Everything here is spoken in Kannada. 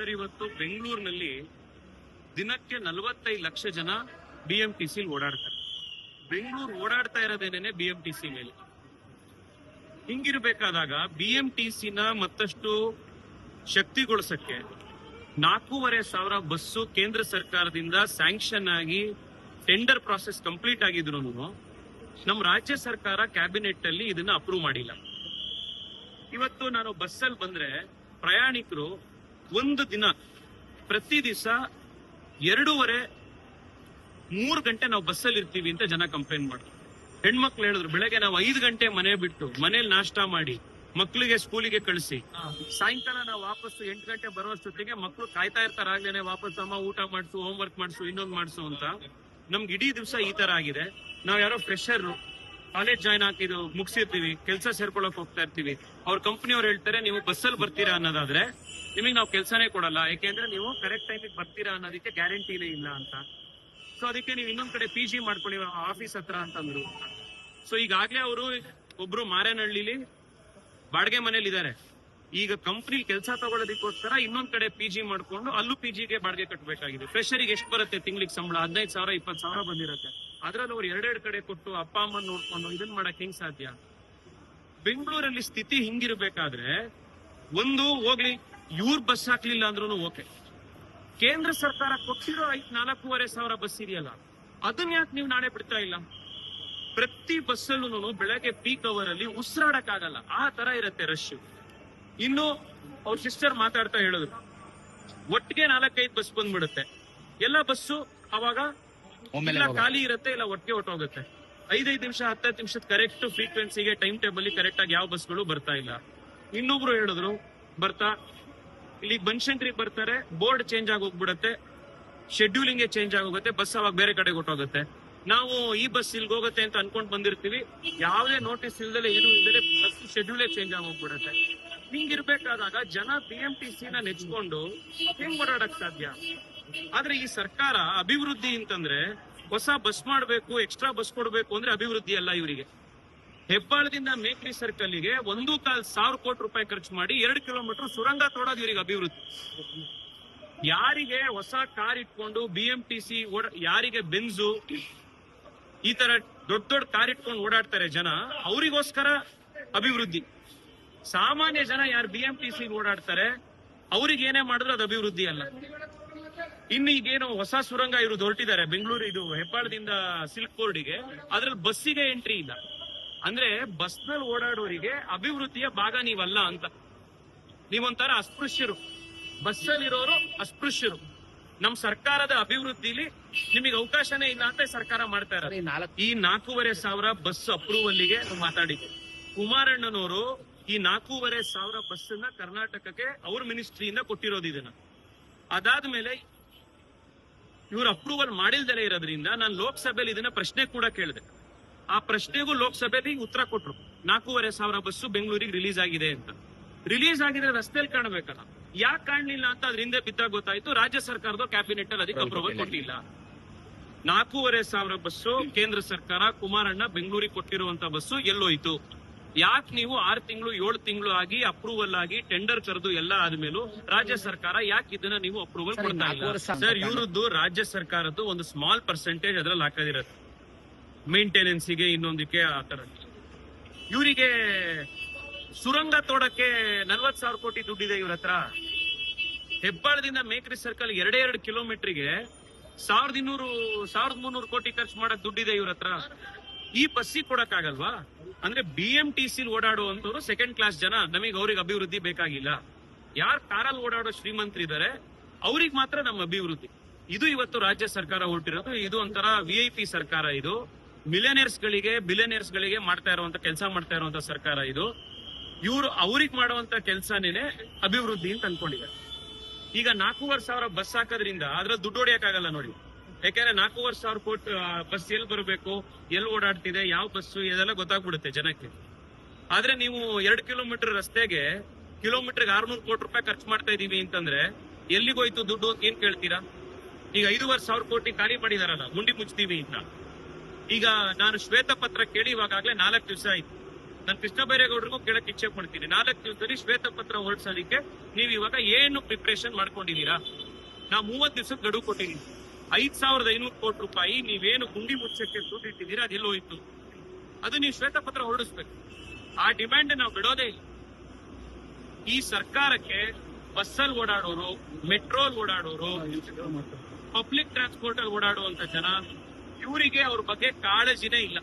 ಸರ್, ಇವತ್ತು ಬೆಂಗಳೂರಿನಲ್ಲಿ ದಿನಕ್ಕೆ 45 ಲಕ್ಷ ಜನ ಬಿಎಂಟಿಸಿ ಓಡಾಡ್ತಾರೆ. ಬೆಂಗಳೂರು ಓಡಾಡ್ತಾ ಇರೋದೇನೆ ಬಿಎಂಟಿಸಿ ಮೇಲೆ. ಹಿಂಗಿರ್ಬೇಕಾದಾಗ ಬಿಎಂಟಿಸಿನ ಮತ್ತಷ್ಟು ಶಕ್ತಿಗೊಳಿಸಕ್ಕೆ 4,500 ಬಸ್ಸು ಕೇಂದ್ರ ಸರ್ಕಾರದಿಂದ ಸ್ಯಾಂಕ್ಷನ್ ಆಗಿ ಟೆಂಡರ್ ಪ್ರಾಸೆಸ್ ಕಂಪ್ಲೀಟ್ ಆಗಿದ್ರು ನಮ್ಮ ರಾಜ್ಯ ಸರ್ಕಾರ ಕ್ಯಾಬಿನೆಟ್ ಅಲ್ಲಿ ಇದನ್ನ ಅಪ್ರೂವ್ ಮಾಡಿಲ್ಲ. ಇವತ್ತು ನಾನು ಬಸ್ಸಲ್ಲಿ ಬಂದ್ರೆ ಪ್ರಯಾಣಿಕರು ಒಂದು ದಿನ ಪ್ರತಿ ದಿವಸ 2.5-3 ಗಂಟೆ ನಾವು ಬಸ್ಸಲ್ಲಿ ಇರ್ತೀವಿ ಅಂತ ಜನ ಕಂಪ್ಲೇಂಟ್ ಮಾಡ್ತಾರೆ. ಹೆಣ್ಮಕ್ಳು ಹೇಳಿದ್ರು, ಬೆಳಗ್ಗೆ ನಾವು 5 ಗಂಟೆ ಮನೆ ಬಿಟ್ಟು ಮನೇಲಿ ನಾಷ್ಟ ಮಾಡಿ ಮಕ್ಳಿಗೆ ಸ್ಕೂಲಿಗೆ ಕಳಿಸಿ ಸಾಯಂಕಾಲ ನಾವು ವಾಪಸ್ 8 ಗಂಟೆ ಬರೋಷ್ಟೊತ್ತಿಗೆ ಮಕ್ಳು ಕಾಯ್ತಾ ಇರ್ತಾರೆ, ಆಗ್ಲೇನೆ ವಾಪಸ್ ಅಮ್ಮ ಊಟ ಮಾಡಿಸು, ಹೋಮ್ ವರ್ಕ್ ಮಾಡಿಸು, ಇನ್ನೊಂದು ಮಾಡಿಸು ಅಂತ. ನಮ್ಗೆ ಇಡೀ ದಿವಸ ಈ ತರ ಆಗಿದೆ. ನಾವ್ ಯಾರೋ ಫ್ರೆಶರ್ ಕಾಲೇಜ್ ಜಾಯ್ನ್ ಹಾಕಿದ್ದು ಮುಗಿಸಿರ್ತೀವಿ, ಕೆಲಸ ಸೇರ್ಕೊಳಕ್ ಹೋಗ್ತಾ ಇರ್ತೀವಿ. ಅವ್ರ ಕಂಪನಿಯವ್ರು ಹೇಳ್ತಾರೆ, ನೀವು ಬಸ್ಸಲ್ಲಿ ಬರ್ತೀರಾ ಅನ್ನೋದಾದ್ರೆ ನಿಮಗೆ ನಾವು ಕೆಲಸನೇ ಕೊಡಲ್ಲ, ಯಾಕೆಂದ್ರೆ ನೀವು ಕರೆಕ್ಟ್ ಟೈಮಿಗೆ ಬರ್ತೀರಾ ಅನ್ನೋದಕ್ಕೆ ಗ್ಯಾರಂಟಿನೇ ಇಲ್ಲ ಅಂತ. ಸೊ ಅದಕ್ಕೆ ನೀವು ಇನ್ನೊಂದ್ ಕಡೆ PG ಮಾಡ್ಕೊಳ್ಳಿ ಆಫೀಸ್ ಹತ್ರ ಅಂತಂದ್ರು. ಸೊ ಈಗಾಗ್ಲೇ ಅವರು ಒಬ್ರು ಮಾರೇನಹಳ್ಳಿಲಿ ಬಾಡಿಗೆ ಮನೇಲಿ ಇದಾರೆ. ಈಗ ಕಂಪ್ನಿ ಕೆಲಸ ತಗೊಳ್ಳೋದಕ್ಕೋಸ್ಕರ ಇನ್ನೊಂದ್ ಕಡೆ PG ಮಾಡ್ಕೊಂಡು ಅಲ್ಲೂ PGಗೆ ಬಾಡಿಗೆ ಕಟ್ಟಬೇಕಾಗಿದೆ. ಫ್ರೆಶರಿಗೆ ಎಷ್ಟು ಬರುತ್ತೆ ತಿಂಗಳಿಗೆ ಸಂಬಳ? 15,000 20,000 ಬಂದಿರುತ್ತೆ. ಅದ್ರಲ್ಲಿ ಅವ್ರು 2 ಕಡೆ ಕೊಟ್ಟು ಅಪ್ಪ ಅಮ್ಮ ನೋಡ್ಕೊಂಡು ಇದನ್ ಮಾಡಕ್ ಹೆಂಗ್ ಸಾಧ್ಯ? ಬೆಂಗಳೂರಲ್ಲಿ ಸ್ಥಿತಿ ಹಿಂಗಿರ್ಬೇಕಾದ್ರೆ ಒಂದು ಹೋಗ್ಲಿ, ಇವ್ರ ಬಸ್ ಹಾಕ್ಲಿಲ್ಲ ಅಂದ್ರೂ ಓಕೆ, ಕೇಂದ್ರ ಸರ್ಕಾರ ಕೊಟ್ಟಿರೋ 4,500 ಬಸ್ ಇದೆಯಲ್ಲ, ಅದನ್ನ ಯಾಕೆ ನೀವು ನಾಳೆ ಬಿಡ್ತಾ ಇಲ್ಲ? ಪ್ರತಿ ಬಸ್ಸಲ್ಲೂ ಬೆಳಗ್ಗೆ ಪೀಕ್ ಅವರ್ ಅಲ್ಲಿ ಉಸಿರಾಡಕ್ ಆಗಲ್ಲ, ಆ ತರ ಇರುತ್ತೆ ರಶ್. ಇನ್ನು ಅವ್ರ ಸಿಸ್ಟರ್ ಮಾತಾಡ್ತಾ ಹೇಳಿದ್ರು, ಒಟ್ಟಿಗೆ 4-5 ಬಸ್ ಬಂದ್ಬಿಡುತ್ತೆ. ಎಲ್ಲ ಬಸ್ಸು ಅವಾಗ ಇಲ್ಲ ಖಾಲಿ ಇರುತ್ತೆ, ಇಲ್ಲ ಒಟ್ಟಿಗೆ ಹೊಟ್ಟೋಗುತ್ತೆ. 5-5 ನಿಮಿಷ 10 ನಿಮಿಷದ ಕರೆಕ್ಟ್ ಫ್ರೀಕ್ವೆನ್ಸಿಗೆ ಟೈಮ್ ಟೇಬಲ್ ಕರೆಕ್ಟ್ ಆಗಿ ಯಾವ ಬಸ್ಗಳು ಬರ್ತಾ ಇಲ್ಲ. ಇನ್ನೊಬ್ರು ಹೇಳಿದ್ರು, ಬರ್ತಾ ಇಲ್ಲಿ ಬನಶಂಕರಿಗೆ ಬರ್ತಾರೆ, ಬೋರ್ಡ್ ಚೇಂಜ್ ಆಗಿ ಹೋಗ್ಬಿಡತ್ತೆ, ಶೆಡ್ಯೂಲಿಂಗ್ ಚೇಂಜ್ ಆಗೋಗುತ್ತೆ, ಬಸ್ ಅವಾಗ ಬೇರೆ ಕಡೆಗೆ ಹೊಟ್ಟೋಗುತ್ತೆ. ನಾವು ಈ ಬಸ್ ಇಲ್ಗೆ ಹೋಗುತ್ತೆ ಅಂತ ಅನ್ಕೊಂಡ್ ಬಂದಿರ್ತೀವಿ, ಯಾವುದೇ ನೋಟಿಸ್ ಇಲ್ದಲೆ ಏನು ಇಲ್ದಲೆ ಬಸ್ ಶೆಡ್ಯೂಲೇ ಚೇಂಜ್ ಆಗಿ ಹೋಗ್ಬಿಡತ್ತೆ. ಹಿಂಗಿರ್ಬೇಕಾದಾಗ ಜನ BMTC ನೆಚ್ಕೊಂಡು ಹೆಂಗ್ ಓಡಾಡಕ್ ಸಾಧ್ಯ? ಆದ್ರೆ ಈ ಸರ್ಕಾರ ಅಭಿವೃದ್ಧಿ ಅಂತಂದ್ರೆ ಹೊಸ ಬಸ್ ಮಾಡ್ಬೇಕು, ಎಕ್ಸ್ಟ್ರಾ ಬಸ್ ಕೊಡ್ಬೇಕು ಅಂದ್ರೆ ಅಭಿವೃದ್ಧಿ ಅಲ್ಲ ಇವರಿಗೆ. ಹೆಬ್ಬಾಳದಿಂದ ಮೇಕ್ರಿ ಸರ್ಕಲ್ಗೆ 1,400 ಕೋಟಿ ರೂಪಾಯಿ ಖರ್ಚು ಮಾಡಿ 2 ಕಿಲೋಮೀಟರ್ ಸುರಂಗ ತೋಡೋದು ಇವರಿಗೆ ಅಭಿವೃದ್ಧಿ. ಯಾರಿಗೆ ಹೊಸ ಕಾರ್ ಇಟ್ಕೊಂಡು BMTC ಯಾರಿಗೆ ಬೆನ್ಸು ಈ ತರ ದೊಡ್ಡ ದೊಡ್ಡ ಕಾರ್ ಇಟ್ಕೊಂಡು ಓಡಾಡ್ತಾರೆ ಜನ, ಅವರಿಗೋಸ್ಕರ ಅಭಿವೃದ್ಧಿ. ಸಾಮಾನ್ಯ ಜನ ಯಾರು BMTC ಓಡಾಡ್ತಾರೆ ಅವ್ರಿಗೆ ಏನೇ ಮಾಡಿದ್ರು ಅದು ಅಭಿವೃದ್ಧಿ ಅಲ್ಲ. ಇನ್ನು ಈಗೇನು ಹೊಸ ಸುರಂಗ ಇವರು ಹೊರಟಿದ್ದಾರೆ ಬೆಂಗಳೂರು, ಇದು ಹೆಬ್ಬಾಳದಿಂದ ಸಿಲ್ಕ್ ಬೋರ್ಡಿಗೆ, ಅದ್ರಲ್ಲಿ ಬಸ್ಸಿಗೆ ಎಂಟ್ರಿ ಇಲ್ಲ. ಅಂದ್ರೆ ಬಸ್ ನಲ್ಲಿ ಓಡಾಡೋರಿಗೆ ಅಭಿವೃದ್ಧಿಯ ಭಾಗ ನೀವಲ್ಲ ಅಂತ. ನೀವೊಂಥರ ಅಸ್ಪೃಶ್ಯರು, ಬಸ್ಸಲ್ಲಿರೋರು ಅಸ್ಪೃಶ್ಯರು. ನಮ್ ಸರ್ಕಾರದ ಅಭಿವೃದ್ಧಿಲಿ ನಿಮಗೆ ಅವಕಾಶನೇ ಇಲ್ಲ ಅಂತ ಸರ್ಕಾರ ಮಾಡ್ತಾ ಇರೋದು. ಈ 4,500 ಬಸ್ ಅಪ್ರೂವಲ್ಗೆ ಮಾತಾಡಿದ್ದೆ. ಕುಮಾರಣ್ಣನವರು ಈ 4,500 ಬಸ್ಸನ್ನ ಕರ್ನಾಟಕಕ್ಕೆ ಅವ್ರ ಮಿನಿಸ್ಟ್ರಿಯಿಂದ ಕೊಟ್ಟಿರೋದು. ಇದನ್ನ ಅದಾದ್ಮೇಲೆ ಇವ್ರು ಅಪ್ರೂವಲ್ ಮಾಡಿಲ್ದಲೇ ಇರೋದ್ರಿಂದ ನಾನು ಲೋಕಸಭೆಯಲ್ಲಿ ಇದನ್ನ ಪ್ರಶ್ನೆ ಕೂಡ ಕೇಳಿದೆ. ಆ ಪ್ರಶ್ನೆಗೂ ಲೋಕಸಭೆಯಲ್ಲಿ ಉತ್ತರ ಕೊಟ್ರು, 4,500 ಬಸ್ಸು ಬೆಂಗಳೂರಿಗೆ ರಿಲೀಸ್ ಆಗಿದೆ ಅಂತ. ರಿಲೀಸ್ ಆಗಿದ್ರೆ ರಸ್ತೆಯಲ್ಲಿ ಕಾಣಬೇಕಲ್ಲ, ಯಾಕೆ ಕಾಣಲಿಲ್ಲ ಅಂತ ಅದ್ರ ಹಿಂದೆ ಬಿದ್ದಾಗ ಗೊತ್ತಾಯ್ತು, ರಾಜ್ಯ ಸರ್ಕಾರದ ಕ್ಯಾಬಿನೆಟ್ ಅಲ್ಲಿ ಅದಕ್ಕೆ ಅಪ್ರೂವಲ್ ಕೊಟ್ಟಿಲ್ಲ. 4,500 ಬಸ್ಸು ಕೇಂದ್ರ ಸರ್ಕಾರ ಕುಮಾರಣ್ಣ ಬೆಂಗಳೂರಿಗೆ ಕೊಟ್ಟಿರುವಂತ ಬಸ್ಸು ಎಲ್ಲೋಯ್ತು? ಯಾಕೆ ನೀವು 6 ತಿಂಗಳು 7 ತಿಂಗಳು ಆಗಿ ಅಪ್ರೂವಲ್ ಆಗಿ ಟೆಂಡರ್ ಕರೆದು ಎಲ್ಲ ಆದ್ಮೇಲೂ ರಾಜ್ಯ ಸರ್ಕಾರ ಯಾಕೆ ಇದನ್ನ ನೀವು ಅಪ್ರೂವಲ್ ಕೊಡ್ತಾ ಇಲ್ಲ? ಸರ್, ಇವ್ರದ್ದು ರಾಜ್ಯ ಸರ್ಕಾರದ್ದು ಒಂದು ಸ್ಮಾಲ್ ಪರ್ಸೆಂಟೇಜ್ ಅದ್ರಲ್ಲಿ ಹಾಕೋದಿರತ್ತೆ, ಮೇಂಟೆನೆನ್ಸಿಗೆ ಇನ್ನೊಂದಕ್ಕೆ ಆ ತರ. ಇವರಿಗೆ ಸುರಂಗ ತೋಡಕ್ಕೆ 40,000 ಕೋಟಿ ದುಡ್ಡಿದೆ ಇವ್ರ ಹತ್ರ. ಹೆಬ್ಬಾಳದಿಂದ ಮೇಕ್ರಿ ಸರ್ಕಲ್ 2 ಕಿಲೋಮೀಟರ್ಗೆ 1,200-1,300 ಕೋಟಿ ಖರ್ಚು ಮಾಡಕ್ ದುಡ್ಡಿದೆ ಇವ್ರ ಹತ್ರ. ಈ ಬಸ್ಸಿಗೆ ಕೊಡಕ್ಕಾಗಲ್ವಾ? ಅಂದ್ರೆ BMTC ಓಡಾಡುವಂತವ್ರು ಸೆಕೆಂಡ್ ಕ್ಲಾಸ್ ಜನ, ನಮಗೆ ಅವ್ರಿಗೆ ಅಭಿವೃದ್ಧಿ ಬೇಕಾಗಿಲ್ಲ. ಯಾರು ಕಾರಲ್ಲಿ ಓಡಾಡೋ ಶ್ರೀಮಂತರಿದ್ದಾರೆ ಅವ್ರಿಗೆ ಮಾತ್ರ ನಮ್ಮ ಅಭಿವೃದ್ಧಿ. ಇದು ಇವತ್ತು ರಾಜ್ಯ ಸರ್ಕಾರ ಹೊರಟಿರೋದು. ಇದು ಒಂಥರ VIP ಸರ್ಕಾರ. ಇದು ಮಿಲಿಯನೇರ್ಸ್ ಗಳಿಗೆ ಮಾಡ್ತಾ ಇರುವಂತ ಕೆಲಸ ಮಾಡ್ತಾ ಇರುವಂತ ಸರ್ಕಾರ ಇದು. ಇವ್ರು ಅವ್ರಿಗೆ ಮಾಡುವಂತ ಕೆಲಸನೇ ಅಭಿವೃದ್ಧಿ ಅಂತ ಅನ್ಕೊಂಡಿದ್ದಾರೆ. ಈಗ 4,500 ಬಸ್ ಹಾಕೋದ್ರಿಂದ ಅದ್ರಲ್ಲಿ ದುಡ್ಡು ಹೊಡಿಯಕ್ಕಾಗಲ್ಲ ನೋಡಿ. ಯಾಕಂದ್ರೆ 4,500 ಕೋಟಿ ಬಸ್ ಎಲ್ಲಿ ಬರಬೇಕು, ಎಲ್ಲಿ ಓಡಾಡ್ತಿದೆ, ಯಾವ ಬಸ್ಸು, ಇದೆಲ್ಲ ಗೊತ್ತಾಗ್ಬಿಡುತ್ತೆ ಜನಕ್ಕೆ. ಆದ್ರೆ ನೀವು 2 ಕಿಲೋಮೀಟರ್ ರಸ್ತೆಗೆ ಕಿಲೋಮೀಟರ್ಗೆ 600 ಕೋಟಿ ರೂಪಾಯಿ ಖರ್ಚು ಮಾಡ್ತಾ ಇದೀವಿ ಅಂತಂದ್ರೆ ಎಲ್ಲಿಗೋಯ್ತು ದುಡ್ಡು ಏನ್ ಕೇಳ್ತೀರಾ? ಈಗ 5,500 ಕೋಟಿ ಖಾಲಿ ಮಾಡಿದಾರಲ್ಲ, ಗುಂಡಿ ಮುಚ್ತೀವಿ ಅಂತ. ಈಗ ನಾನು ಶ್ವೇತ ಪತ್ರ ಕೇಳಿ ಇವಾಗಲೇ 4 ದಿವಸ ಆಯ್ತು. ನಾನು ಕೃಷ್ಣ ಬೈರೇಗೌಡರಿಗೂ ಕೇಳಕ್ ಇಚ್ಛೆ ಪಡ್ತೀನಿ, 4 ದಿವಸದಲ್ಲಿ ಶ್ವೇತಪತ್ರ ಹೊರಡ್ಸೋದಕ್ಕೆ ನೀವು ಇವಾಗ ಏನು ಪ್ರಿಪರೇಷನ್ ಮಾಡ್ಕೊಂಡಿದೀರಾ? ನಾವು 30 ದಿವಸಕ್ಕೆ ಗಡುವು ಕೊಟ್ಟಿದ್ದೀವಿ. 5,500 ಕೋಟಿ ರೂಪಾಯಿ ನೀವೇನು ಗುಂಡಿ ಮುಚ್ಚಕ್ಕೆ ದುಡ್ಡಿಟ್ಟಿದ್ದೀರಾ, ಅದೆಲ್ಲ ಹೋಯ್ತು. ಅದು ನೀವು ಶ್ವೇತಪತ್ರ ಹೊರಡಿಸ್ಬೇಕು. ಆ ಡಿಮ್ಯಾಂಡ್ ನಾವು ಬಿಡೋದೇ ಇಲ್ಲ. ಈ ಸರ್ಕಾರಕ್ಕೆ ಬಸ್ಸಲ್ಲಿ ಓಡಾಡೋರು, ಮೆಟ್ರೋಲ್ ಓಡಾಡೋರು, ಪಬ್ಲಿಕ್ ಟ್ರಾನ್ಸ್ಪೋರ್ಟ್ ಅಲ್ಲಿ ಓಡಾಡುವಂತ ಜನ, ಇವರಿಗೆ ಅವ್ರ ಬಗ್ಗೆ ಕಾಳಜಿನೇ ಇಲ್ಲ.